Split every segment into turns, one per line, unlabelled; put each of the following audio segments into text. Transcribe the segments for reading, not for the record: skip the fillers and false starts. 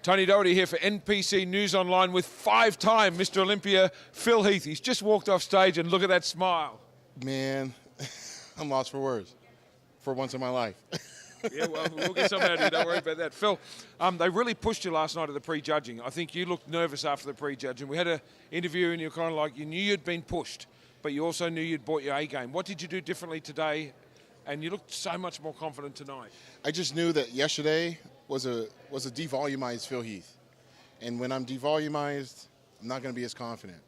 Tony Doherty here for NPC News Online with five-time Mr. Olympia, Phil Heath. He's just walked off stage and look at that smile.
Man, I'm lost for words for once in my life.
Yeah, well, we'll get some out of you. Don't worry about that. Phil, they really pushed you last night at the pre-judging. I think you looked nervous after the pre-judging. We had an interview and you're kind of like, you knew you'd been pushed, but you also knew you'd brought your A-game. What did you do differently today? And you looked so much more confident tonight.
I just knew that yesterday was a devolumized Phil Heath. And when I'm devolumized, I'm not going to be as confident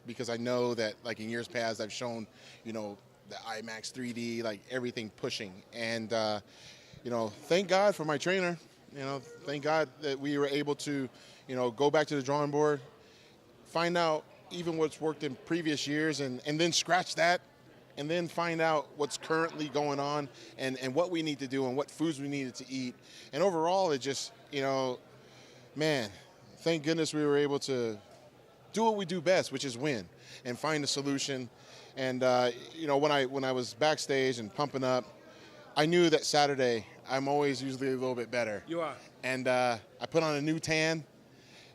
because I know that, like in years past, I've shown, you know, the IMAX 3D, like everything pushing. And, you know, thank God for my trainer. You know, thank God that we were able to, you know, go back to the drawing board, find out even what's worked in previous years and then scratch that and then find out what's currently going on and what we need to do and what foods we needed to eat. And overall, it just, you know, man, thank goodness we were able to do what we do best, which is win and find a solution. And, you know, when I was backstage and pumping up, I knew that Saturday I'm always usually a little bit better.
You are.
And I put on a new tan,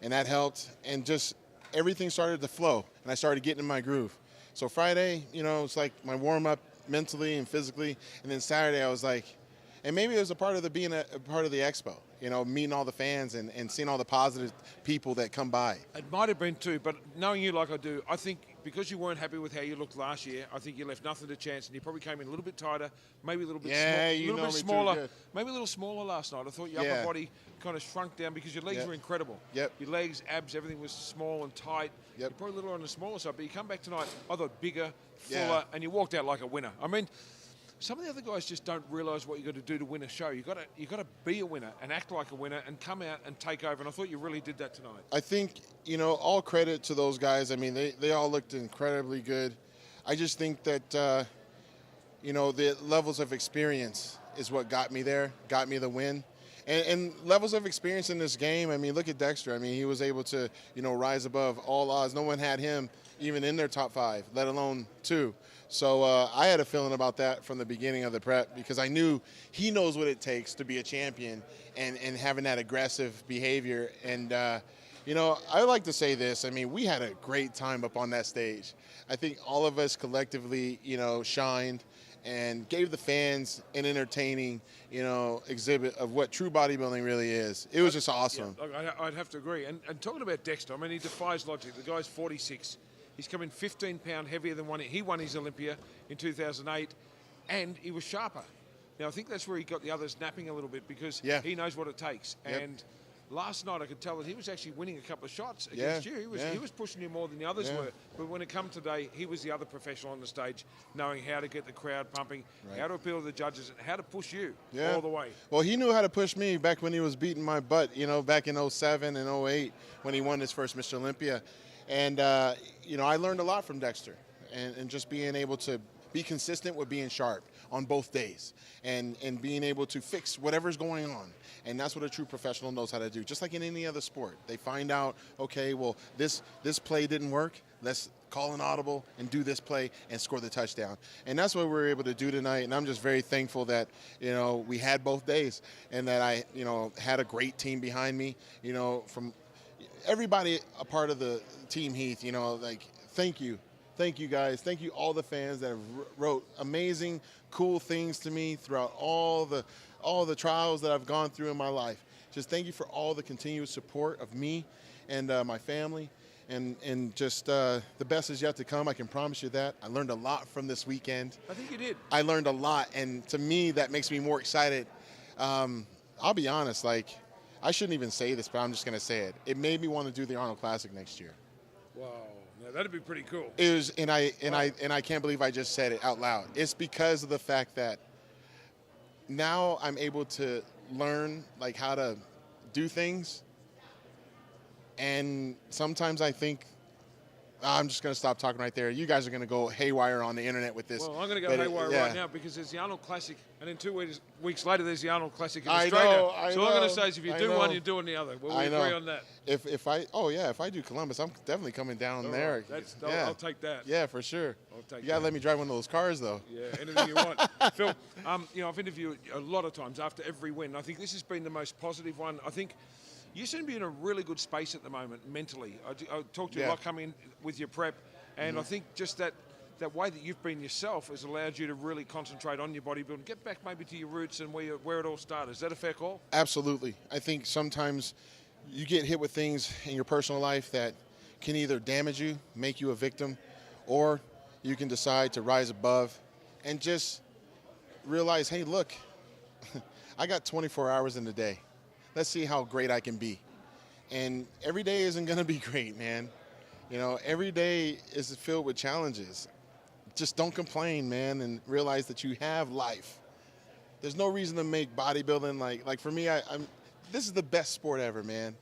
and that helped. And just everything started to flow, and I started getting in my groove. So Friday, you know, it's like my warm-up mentally and physically. And then Saturday I was like, and maybe it was a part of being a part of the expo, you know, meeting all the fans and seeing all the positive people that come by.
It might have been too, but knowing you like I do, I think because you weren't happy with how you looked last year, I think you left nothing to chance, and you probably came in a little bit tighter, maybe a little bit, smaller, maybe a little smaller last night. I thought your upper body kind of shrunk down because your legs were incredible.
Yep.
Your legs, abs, everything was small and tight.
Yep.
You're probably a little on the smaller side, but you come back tonight, I thought bigger, fuller, and you walked out like a winner. I mean, some of the other guys just don't realise what you got to do to win a show. You got to be a winner and act like a winner and come out and take over. And I thought you really did that tonight.
I think, you know, all credit to those guys. I mean, they all looked incredibly good. I just think that, you know, the levels of experience is what got me there, got me the win. And levels of experience in this game, I mean, look at Dexter. I mean, he was able to, you know, rise above all odds. No one had him even in their top five, let alone two. So I had a feeling about that from the beginning of the prep because I knew he knows what it takes to be a champion and having that aggressive behavior. And, you know, I like to say this. I mean, we had a great time up on that stage. I think all of us collectively, you know, shined and gave the fans an entertaining, you know, exhibit of what true bodybuilding really is. It was just awesome.
Yeah, I'd have to agree. And talking about Dexter, I mean, he defies logic. The guy's 46. He's come in 15 pound heavier than he won his Olympia in 2008, and he was sharper. Now, I think that's where he got the others napping a little bit because he knows what it takes.
Yep.
And last night I could tell that he was actually winning a couple of shots against you. He was pushing you more than the others were. But when it come today, he was the other professional on the stage, knowing how to get the crowd pumping, how to appeal to the judges, and how to push you all the way.
Well, he knew how to push me back when he was beating my butt, you know, back in 07 and 08 when he won his first Mr. Olympia. And, you know, I learned a lot from Dexter and just being able to be consistent with being sharp on both days and being able to fix whatever's going on. And that's what a true professional knows how to do, just like in any other sport. They find out, okay, well, this play didn't work. Let's call an audible and do this play and score the touchdown. And that's what we were able to do tonight. And I'm just very thankful that, you know, we had both days and that I, you know, had a great team behind me, you know, from everybody a part of the team Heath, you know, like, thank you. Thank you, guys. Thank you, all the fans that have wrote amazing, cool things to me throughout all the trials that I've gone through in my life. Just thank you for all the continuous support of me and my family. And just the best is yet to come. I can promise you that. I learned a lot from this weekend.
I think you did.
I learned a lot. And to me, that makes me more excited. I'll be honest, like, I shouldn't even say this, but I'm just going to say it. It made me want to do the Arnold Classic next year.
Wow, now that'd be pretty cool.
It was, and I can't believe I just said it out loud. It's because of the fact that now I'm able to learn like how to do things, and sometimes I think I'm just going to stop talking right there. You guys are going to go haywire on the internet with this.
Well, I'm going to go haywire right now because there's the Arnold Classic, and then 2 weeks later there's the Arnold Classic in Australia.
I
so
know,
all I'm going to say is if you do one, you're doing the other. Will we agree on that?
If I do Columbus, I'm definitely coming down there.
Right. I'll take that.
Yeah, for sure.
I'll take
you got to let me drive one of those cars, though.
Yeah, anything you want. Phil, you know, I've interviewed a lot of times after every win. I think this has been the most positive one. I think You seem to be in a really good space at the moment mentally. I talked to you a
Yeah.
lot coming in with your prep, and I think just that way that you've been yourself has allowed you to really concentrate on your bodybuilding. Get back maybe to your roots and where it all started. Is that a fair call?
Absolutely. I think sometimes you get hit with things in your personal life that can either damage you, make you a victim, or you can decide to rise above and just realize, hey, look, I got 24 hours in the day. Let's see how great I can be. And every day isn't going to be great, man. You know, every day is filled with challenges. Just don't complain, man, and realize that you have life. There's no reason to make bodybuilding like for me. This is the best sport ever, man.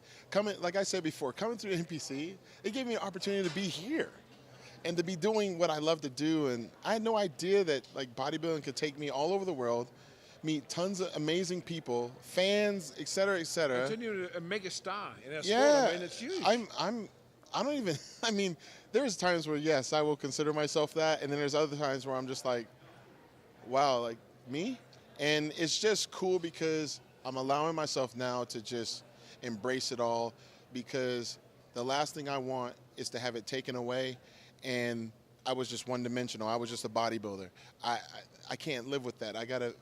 Like I said before, coming through NPC, it gave me an opportunity to be here and to be doing what I love to do. And I had no idea that like bodybuilding could take me all over the world, meet tons of amazing people, fans, et cetera, et cetera.
Turn you a mega star in our
Yeah,
sport. I mean, it's huge.
I don't even, I mean, there's times where, yes, I will consider myself that, and then there's other times where I'm just like, wow, like, me? And it's just cool because I'm allowing myself now to just embrace it all, because the last thing I want is to have it taken away, and I was just one-dimensional. I was just a bodybuilder. I can't live with that. I got to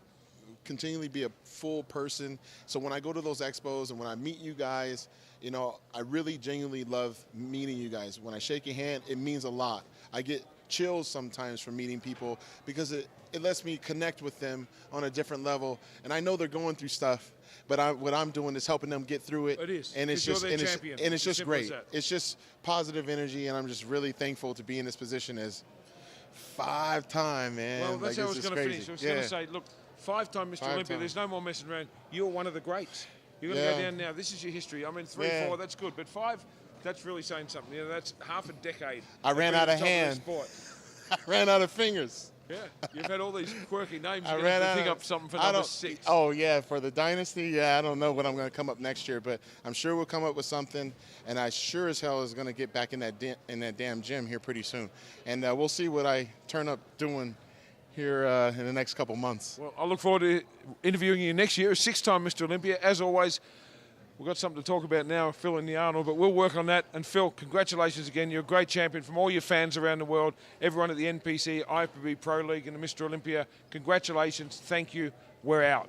continually be a full person. So when I go to those expos and when I meet you guys, you know, I really genuinely love meeting you guys. When I shake your hand, it means a lot. I get chills sometimes from meeting people because it lets me connect with them on a different level. And I know they're going through stuff, but what I'm doing is helping them get through it.
It is.
And it's just,
it's
just great. It's just positive energy, and I'm just really thankful to be in this position as 5-time, man.
Well, that's
like,
how I was going to finish. I was going to say, look, 5-time Mr. Olympia,
Five-time.
there's no more messing around. You're one of the greats. You're going to go down now. This is your history. I mean, 3, 4, that's good. But 5, that's really saying something. You know, that's half a decade.
I ran out of
being at
hand.
the top of the sport.
I ran out of fingers.
Yeah, you've had all these quirky names.
I
You're
ran
going to
out
think
of-
up something for
I
number
don't-
6.
Oh, yeah, for the Dynasty, yeah, I don't know what I'm going to come up next year, but I'm sure we'll come up with something, and I sure as hell is going to get back in that damn gym here pretty soon. And we'll see what I turn up doing here in the next couple months.
Well, I look forward to interviewing you next year. 6-time Mr. Olympia. As always, we've got something to talk about now, Phil and the Arnold, but we'll work on that. And Phil, congratulations again. You're a great champion from all your fans around the world, everyone at the NPC, IFBB Pro League and the Mr. Olympia. Congratulations. Thank you. We're out.